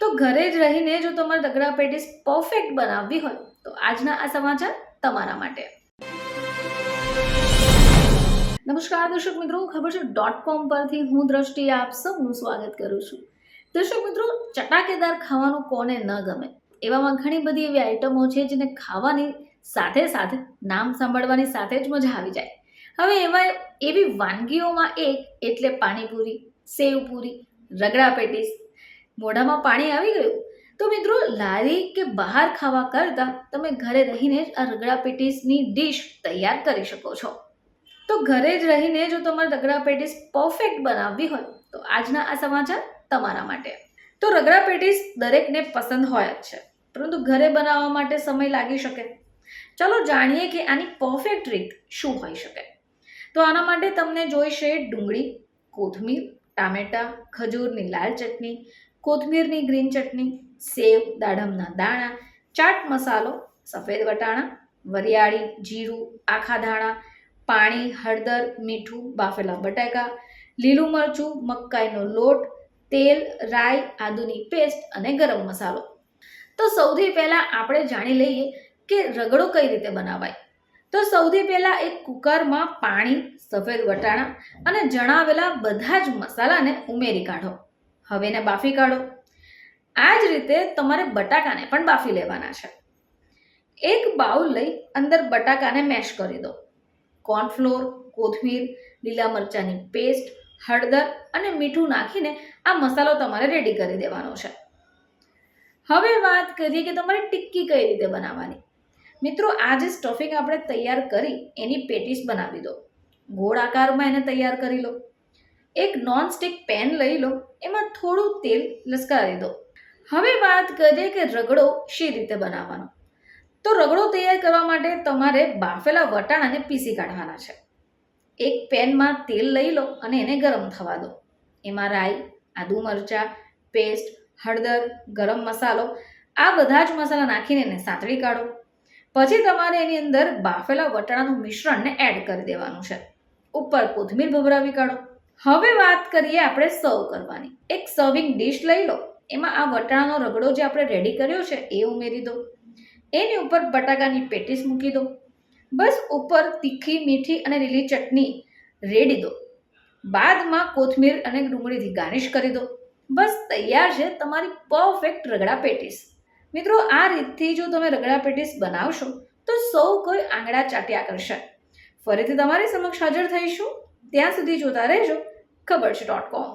તો ઘરે જ રહીને જો તમારે રગડા પેટીસ પરફેક્ટ બનાવવી હોય તો આજના આ સમાચાર તમારા માટે. નમસ્કાર દર્શક મિત્રો, ખબર છે .com પરથી હું દ્રષ્ટિ આપ સૌનું સ્વાગત કરું છું. દર્શક મિત્રો, ચટાકેદાર ખાવાનું કોને ન ગમે? એવામાં ઘણી બધી એવી આઈટમો છે જેને ખાવાની સાથે સાથે નામ સાંભળવાની સાથે જ મજા આવી જાય. હવે એવી વાનગીઓમાં એક એટલે પાણીપુરી, સેવપુરી, રગડા પેટીસ. મોઢામાં પાણી આવી ગયું તો મિત્રો, લારી કે બહાર ખાવા કરતાં તમે ઘરે રહીને જ આ રગડા પેટીસની ડીશ તૈયાર કરી શકો છો. તો ઘરે જ રહીને જો તમારે રગડા પેટીસ પરફેક્ટ બનાવવી હોય તો આજના આ સમાચાર તમારા માટે. તો રગડા પેટીસ દરેકને પસંદ હોય જ છે, પરંતુ ઘરે બનાવવા માટે સમય લાગી શકે. ચલો જાણીએ કે આની પરફેક્ટ રીત શું હોઈ શકે. તો આના માટે તમને જોઈશે ડુંગળી, કોથમીર, ટામેટાં, ખજૂરની લાલ ચટણી, કોથમીરની ગ્રીન ચટણી, સેવ, દાડમના દાણા, ચાટ મસાલો, સફેદ વટાણા, વરિયાળી, જીરું, આખા ધાણા, પાણી, હળદર, મીઠું, બાફેલા બટાકા, લીલું મરચું, મકાઈનો લોટ, તેલ, રાઈ, આદુની પેસ્ટ અને ગરમ મસાલો. તો સૌથી પહેલાં આપણે જાણી લઈએ કે રગડો કઈ રીતે બનાવાય. તો સૌથી પહેલાં એક કુકરમાં પાણી, સફેદ વટાણા અને જણાવેલા બધા જ મસાલાને ઉમેરી કાઢો. હવે એને બાફી કાઢો. આ જ રીતે તમારે બટાકાને પણ બાફી લેવાના છે. એક બાઉલ લઈ અંદર બટાકાને મેશ કરી દો. કોર્નફ્લોર, કોથમીર, લીલા મરચાંની પેસ્ટ, હળદર અને મીઠું નાખીને આ મસાલો તમારે રેડી કરી દેવાનો છે. હવે વાત કરીએ કે તમારે ટિક્કી કઈ રીતે બનાવવાની. મિત્રો, આ જે સ્ટફિંગ આપણે તૈયાર કરી એની પેટીસ બનાવી દો. ગોળ આકારમાં એને તૈયાર કરી લો. એક નોનસ્ટિક પેન લઈ લો, એમાં થોડું તેલ લસકાવી દો. હવે વાત કરીએ કે રગડો શી રીતે બનાવવાનો. તો રગડો તૈયાર કરવા માટે તમારે બાફેલા વટાણાને પીસી કાઢવાના છે. એક પેનમાં તેલ લઈ લો અને એને ગરમ થવા દો. એમાં રાઈ, આદુ મરચાં પેસ્ટ, હળદર, ગરમ મસાલો આ બધા જ મસાલા નાખીને એને સાંતળી કાઢો. પછી તમારે એની અંદર બાફેલા વટાણાનું મિશ્રણને એડ કરી દેવાનું છે. ઉપર કોથમીર ભભરાવી કાઢો. હવે વાત કરીએ આપણે સર્વ કરવાની. એક સર્વિંગ ડીશ લઈ લો, એમાં આ વટાણાનો રગડો જે આપણે રેડી કર્યો છે એ ઉમેરી દો. એની ઉપર બટાકાની પેટીસ મૂકી દો. બસ ઉપર તીખી, મીઠી અને લીલી ચટણી રેડી દો. બાદમાં કોથમીર અને ડુંગળીથી ગાર્નિશ કરી દો. બસ તૈયાર છે તમારી પરફેક્ટ રગડા પેટીસ. મિત્રો, આ રીતથી જો તમે રગડા પેટીસ બનાવશો તો સૌ કોઈ આંગળા ચાટ્યા કરશે. ફરીથી તમારી સમક્ષ હાજર થઈશું. ત્યાં સુધી જોતા રહેજો ખબર છે .com.